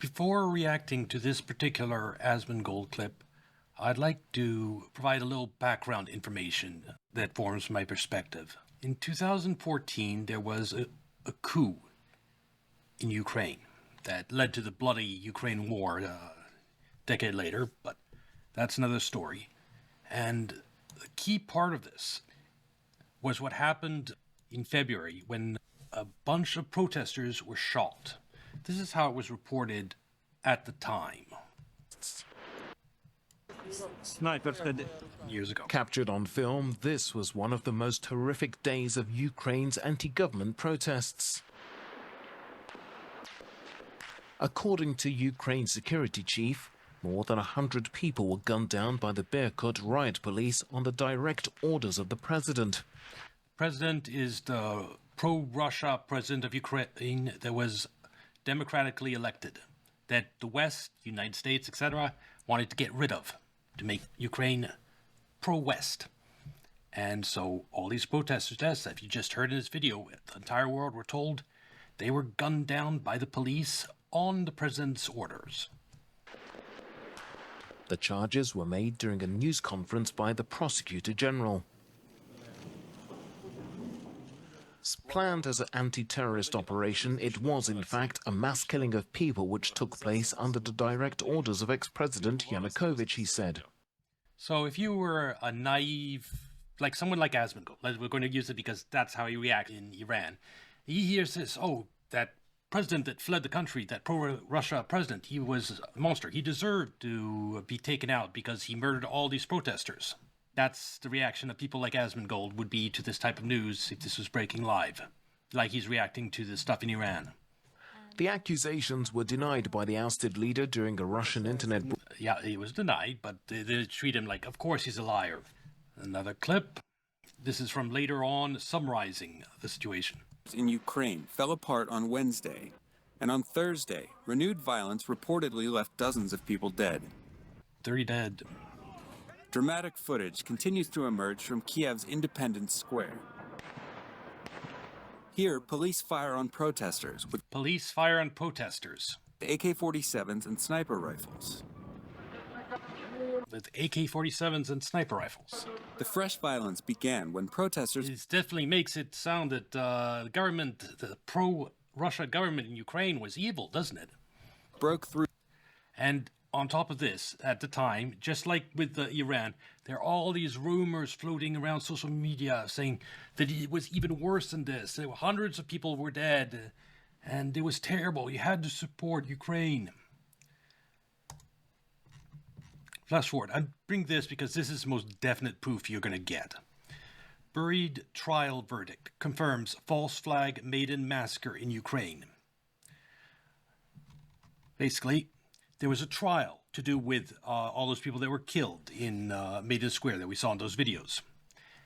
Before reacting to this particular Asmongold clip, I'd like to provide a little background information that forms my perspective. In 2014, there was a coup in Ukraine that led to the bloody Ukraine war a decade later, but that's another story. And the key part of this was what happened in February when a bunch of protesters were shot. This is how it was reported at the time. Years ago. Captured on film, this was one of the most horrific days of Ukraine's anti-government protests. According to Ukraine's security chief, more than 100 people were gunned down by the Berkut riot police on the direct orders of the president. President is the pro-Russia president of Ukraine that was democratically elected, that the West, United States, etc., wanted to get rid of, to make Ukraine pro-West. And so all these protesters, as if you just heard in this video, the entire world were told they were gunned down by the police on the president's orders. The charges were made during a news conference by the prosecutor general. Planned as an anti-terrorist operation, it was in fact a mass killing of people which took place under the direct orders of ex-president Yanukovych, he said. So if you were a naive, like someone like Asmongold, we're going to use it because that's how he reacted in Iran. He hears this, oh, that president that fled the country, that pro-Russia president, he was a monster. He deserved to be taken out because he murdered all these protesters. That's the reaction of people like Asmongold would be to this type of news if this was breaking live, like he's reacting to the stuff in Iran. The accusations were denied by the ousted leader during a Russian internet... Yeah, he was denied, but they treat him like, of course he's a liar. Another clip. This is from later on, summarizing the situation. In Ukraine fell apart on Wednesday, and on Thursday, renewed violence reportedly left dozens of people dead. 30 dead. Dramatic footage continues to emerge from Kiev's Independence Square. Here, police fire on protesters with AK-47s and sniper rifles. With AK-47s and sniper rifles. The fresh violence began when protesters... It definitely makes it sound that the government, the pro-Russia government in Ukraine was evil, doesn't it? Broke through. And on top of this, at the time, just like with Iran, there are all these rumors floating around social media saying that it was even worse than this. Hundreds of people were dead, and it was terrible. You had to support Ukraine. Flash forward. I bring this because this is the most definite proof you're going to get. Buried trial verdict confirms false flag maiden massacre in Ukraine. Basically, there was a trial to do with all those people that were killed in Maiden Square that we saw in those videos.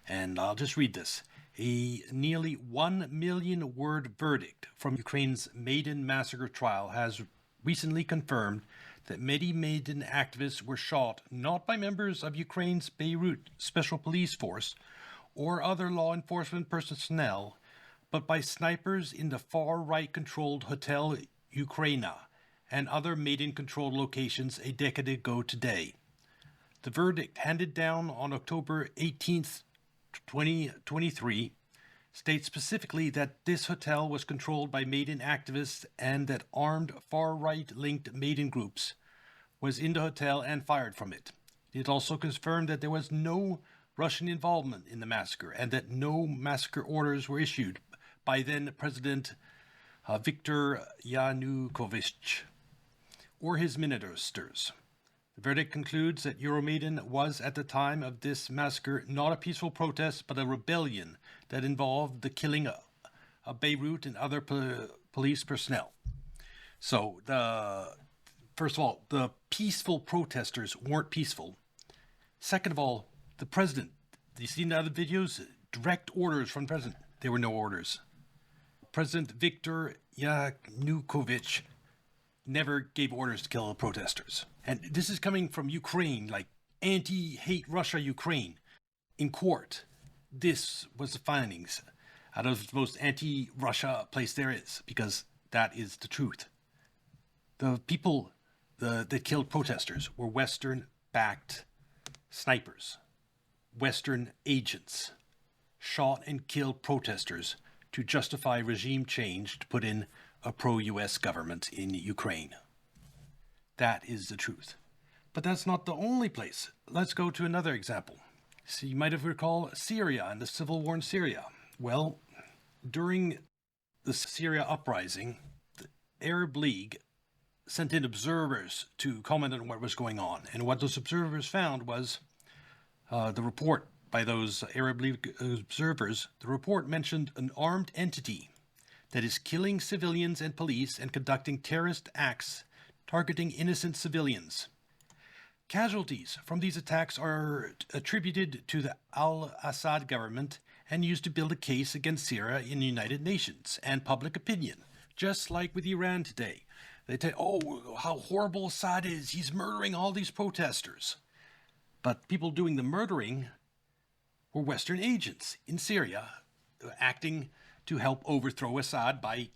And I'll just read this. A nearly 1 million word verdict from Ukraine's Maiden Massacre trial has recently confirmed that many Maiden activists were shot not by members of Ukraine's Beirut Special Police Force or other law enforcement personnel, but by snipers in the far-right controlled Hotel Ukraina and other Maiden-controlled locations a decade ago today. The verdict, handed down on October 18th, 2023, states specifically that this hotel was controlled by Maiden activists and that armed far-right linked Maiden groups was in the hotel and fired from it. It also confirmed that there was no Russian involvement in the massacre and that no massacre orders were issued by then President Viktor Yanukovych or his ministers. The verdict concludes that Euromaidan was, at the time of this massacre, not a peaceful protest, but a rebellion that involved the killing of Beirut and other police personnel. So, first of all, the peaceful protesters weren't peaceful. Second of all, the president, you see in the other videos, direct orders from the president. There were no orders. President Viktor Yanukovych never gave orders to kill the protesters. And this is coming from Ukraine, like anti-hate Russia Ukraine. In court, this was the findings out of the most anti-Russia place there is, because that is the truth. The people that killed protesters were Western-backed snipers, Western agents, shot and killed protesters to justify regime change to put in a pro-US government in Ukraine. That is the truth. But that's not the only place. Let's go to another example. So you might have recalled Syria and the civil war in Syria. Well, during the Syria uprising, the Arab League sent in observers to comment on what was going on. And what those observers found was the report by those Arab League observers. The report mentioned an armed entity that is killing civilians and police and conducting terrorist acts targeting innocent civilians. Casualties from these attacks are attributed to the al-Assad government and used to build a case against Syria in the United Nations and public opinion, just like with Iran today. They say, oh, how horrible Assad is. He's murdering all these protesters. But people doing the murdering were Western agents in Syria acting to help overthrow Assad by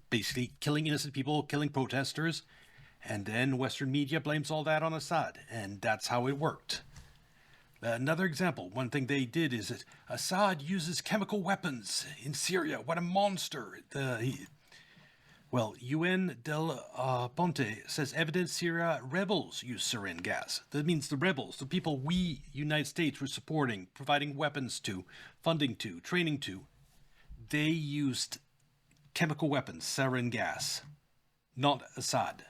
basically killing innocent people, killing protesters. And then Western media blames all that on Assad. And that's how it worked. Another example, one thing they did is that Assad uses chemical weapons in Syria. What a monster. UN Del Ponte says evidence Syria rebels use sarin gas. That means the rebels, the people we, United States, were supporting, providing weapons to, funding to, training to, they used chemical weapons, sarin gas, not Assad.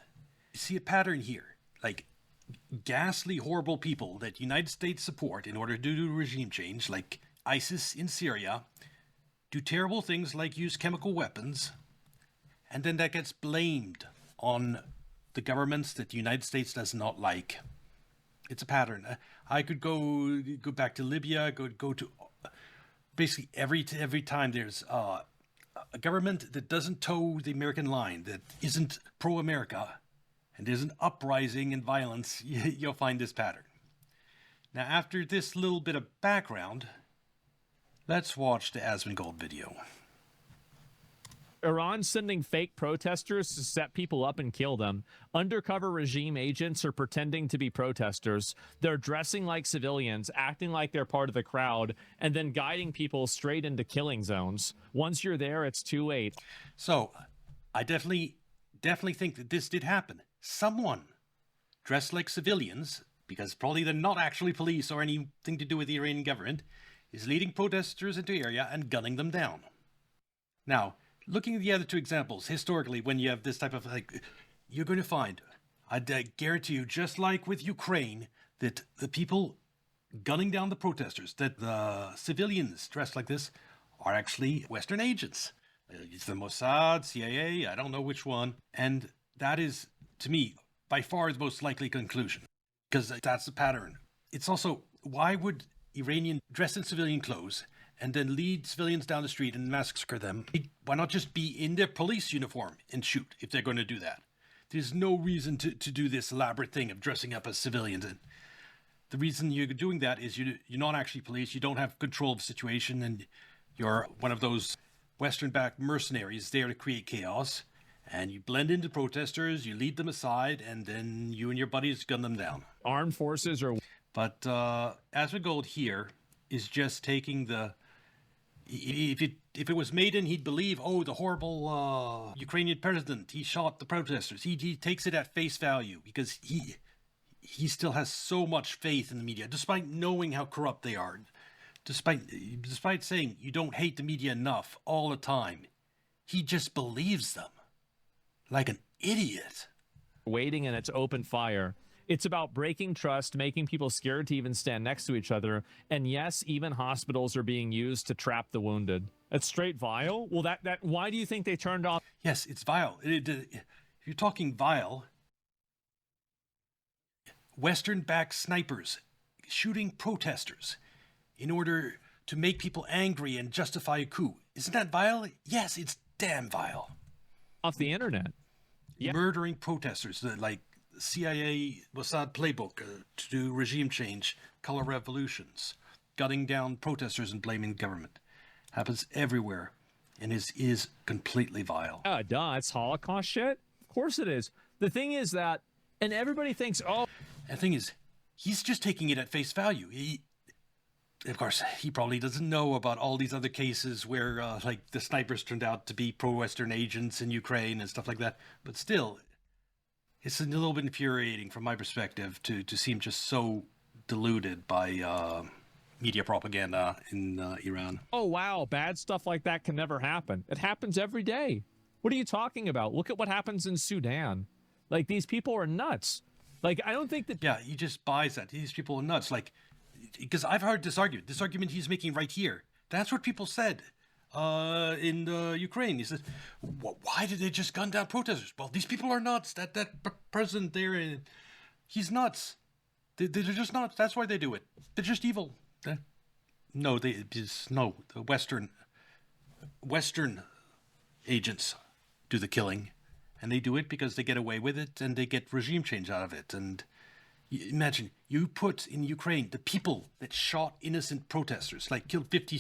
You see a pattern here, like ghastly, horrible people that United States support in order to do regime change, like ISIS in Syria, do terrible things like use chemical weapons, and then that gets blamed on the governments that the United States does not like. It's a pattern. I could go back to Libya, go to basically every time there's a government that doesn't toe the American line, that isn't pro-America, and there's an uprising and violence, you'll find this pattern. Now, after this little bit of background, let's watch the Asmongold video. Iran sending fake protesters to set people up and kill them. Undercover regime agents are pretending to be protesters. They're dressing like civilians, acting like they're part of the crowd, and then guiding people straight into killing zones. Once you're there, it's too late. So, I definitely think that this did happen. Someone dressed like civilians, because probably they're not actually police or anything to do with the Iranian government, is leading protesters into the area and gunning them down. Now, looking at the other two examples, historically, when you have this type of, you're going to find, I guarantee you, just like with Ukraine, that the people gunning down the protesters, that the civilians dressed like this are actually Western agents. It's the Mossad, CIA, I don't know which one. And that is, to me, by far the most likely conclusion, because that's the pattern. It's also, why would Iranian dress in civilian clothes and then lead civilians down the street and massacre them? Why not just be in their police uniform and shoot if they're going to do that? There's no reason to do this elaborate thing of dressing up as civilians. And the reason you're doing that is you're not actually police, you don't have control of the situation, and you're one of those Western-backed mercenaries there to create chaos. And you blend into protesters, you lead them aside, and then you and your buddies gun them down. Armed forces are... But Asmongold here is just taking the... If it was Maiden, he'd believe, oh, the horrible Ukrainian president, he shot the protesters. He takes it at face value because he still has so much faith in the media, despite knowing how corrupt they are. Despite saying you don't hate the media enough all the time, he just believes them. Like an idiot. Waiting and it's open fire. It's about breaking trust, making people scared to even stand next to each other. And yes, even hospitals are being used to trap the wounded. It's straight vile. Well, that why do you think they turned off? Yes, it's vile. If you're talking vile, Western-backed snipers shooting protesters in order to make people angry and justify a coup. Isn't that vile? Yes, it's damn vile. Off the internet. Yeah. Murdering protesters, like CIA Mossad playbook to do regime change, color revolutions, gunning down protesters and blaming the government. Happens everywhere and is completely vile. Duh, it's Holocaust shit. Of course it is. The thing is that, and everybody thinks, oh, And the thing is, he's just taking it at face value. Of course, he probably doesn't know about all these other cases where, like, the snipers turned out to be pro-Western agents in Ukraine and stuff like that. But still, it's a little bit infuriating from my perspective to see him just so deluded by media propaganda in Iran. oh, wow, bad stuff like that can never happen. It happens every day. What are you talking about? Look at what happens in Sudan. Like, these people are nuts. Like, I don't think that... Yeah, he just buys that. These people are nuts. Like, because I've heard this argument he's making right here. That's what people said in Ukraine. He said, why did they just gun down protesters? Well, these people are nuts. That president there, he's nuts. They're just nuts. That's why they do it. They're just evil. No, the Western agents do the killing. And they do it because they get away with it and they get regime change out of it. And imagine, you put in Ukraine the people that shot innocent protesters, like killed 50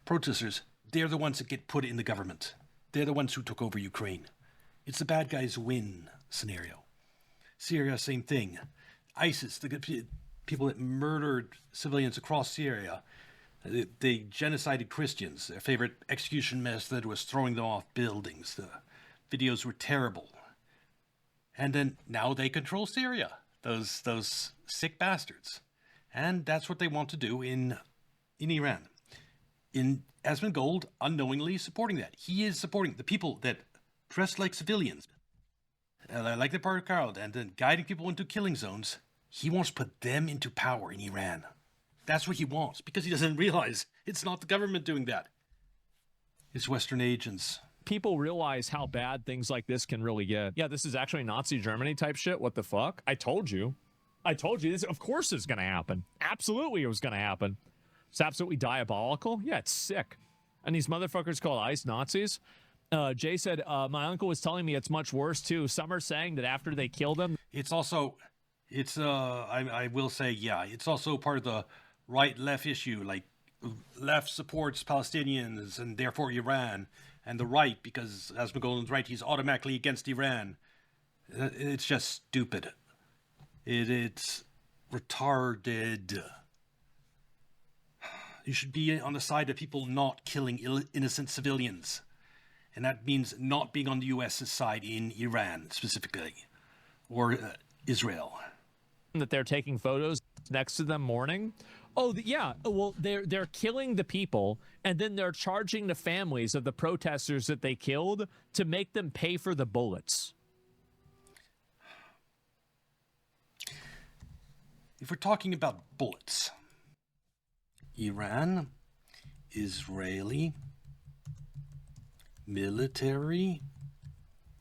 protesters, they're the ones that get put in the government. They're the ones who took over Ukraine. It's the bad guys win scenario. Syria, same thing. ISIS, the people that murdered civilians across Syria, they genocided Christians. Their favorite execution method was throwing them off buildings. The videos were terrible. And then now they control Syria, those sick bastards. And that's what they want to do in Iran. In Asmongold unknowingly supporting that. He is supporting the people that dress like civilians, like the Paracard, and then guiding people into killing zones. He wants to put them into power in Iran. That's what he wants, because he doesn't realize it's not the government doing that. It's Western agents. People realize how bad things like this can really get. Yeah, this is actually Nazi Germany type shit. What the fuck? I told you. This. Of course it's going to happen. Absolutely it was going to happen. It's absolutely diabolical. Yeah, it's sick. And these motherfuckers called ICE Nazis. Jay said, my uncle was telling me it's much worse too. Some are saying that after they kill them. I will say, yeah, it's also part of the right-left issue. Like, left supports Palestinians and therefore Iran. And the right, because Asmongold's right, he's automatically against Iran. It's just stupid. It's retarded. You should be on the side of people not killing innocent civilians. And that means not being on the U.S.'s side in Iran, specifically. Or Israel. That they're taking photos next to them mourning. Oh, yeah. Well, they're killing the people, and then they're charging the families of the protesters that they killed to make them pay for the bullets. If we're talking about bullets, Iran, Israeli, military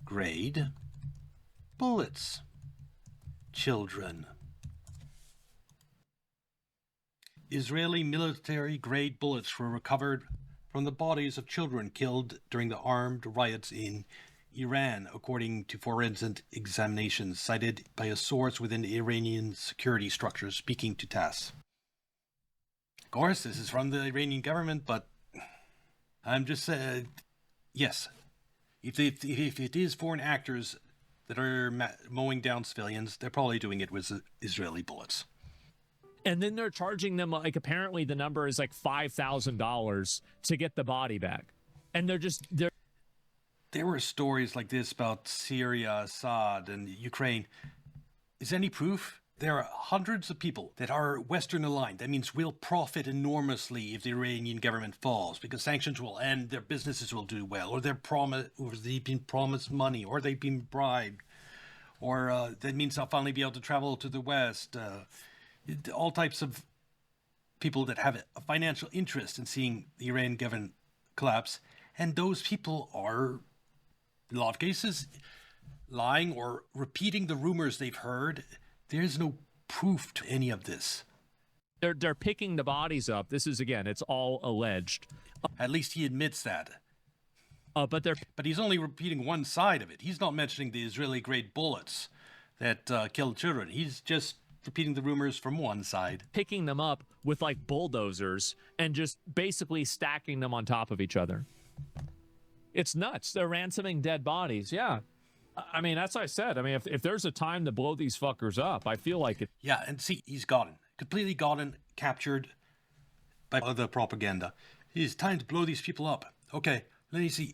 grade bullets. Children. Israeli military-grade bullets were recovered from the bodies of children killed during the armed riots in Iran, according to forensic examinations cited by a source within the Iranian security structures speaking to TASS. Of course, this is from the Iranian government, but I'm just saying, yes, if it is foreign actors that are mowing down civilians, they're probably doing it with Israeli bullets. And then they're charging them, like, apparently the number is like $5,000 to get the body back. And there were stories like this about Syria, Assad, and Ukraine. Is any proof? There are hundreds of people that are Western aligned. That means will profit enormously if the Iranian government falls, because sanctions will end, their businesses will do well, or they've been promised money, or they've been bribed, or that means they'll finally be able to travel to the West. All types of people that have a financial interest in seeing the Iranian government collapse, and those people are, in a lot of cases, lying or repeating the rumors they've heard. There's no proof to any of this. They're picking the bodies up. This is, again, it's all alleged. At least he admits that. But he's only repeating one side of it. He's not mentioning the Israeli-grade bullets that killed children. He's just repeating the rumors from one side. Picking them up with, like, bulldozers and just basically stacking them on top of each other. It's nuts. They're ransoming dead bodies, yeah. I mean, as I said, I mean, if there's a time to blow these fuckers up, I feel like it. Yeah, and see, he's gotten, completely gotten, captured by the propaganda. It's time to blow these people up. Okay, let me see.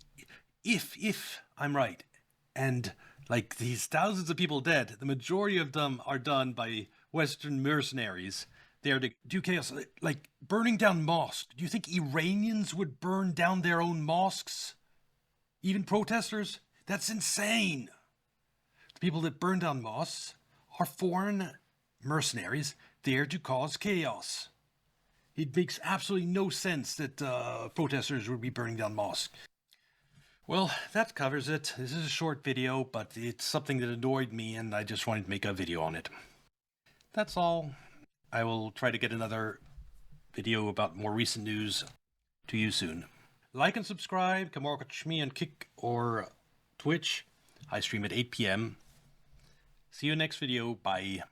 If I'm right, and like these thousands of people dead, the majority of them are done by Western mercenaries. They are to do chaos, like burning down mosques. Do you think Iranians would burn down their own mosques? Even protesters? That's insane. The people that burn down mosques are foreign mercenaries there to cause chaos. It makes absolutely no sense that protesters would be burning down mosques. Well, that covers it. This is a short video, but it's something that annoyed me and I just wanted to make a video on it. That's all. I will try to get another video about more recent news to you soon. Like and subscribe. Come watch me on Kick or Twitch. I stream at 8 p.m. See you next video. Bye.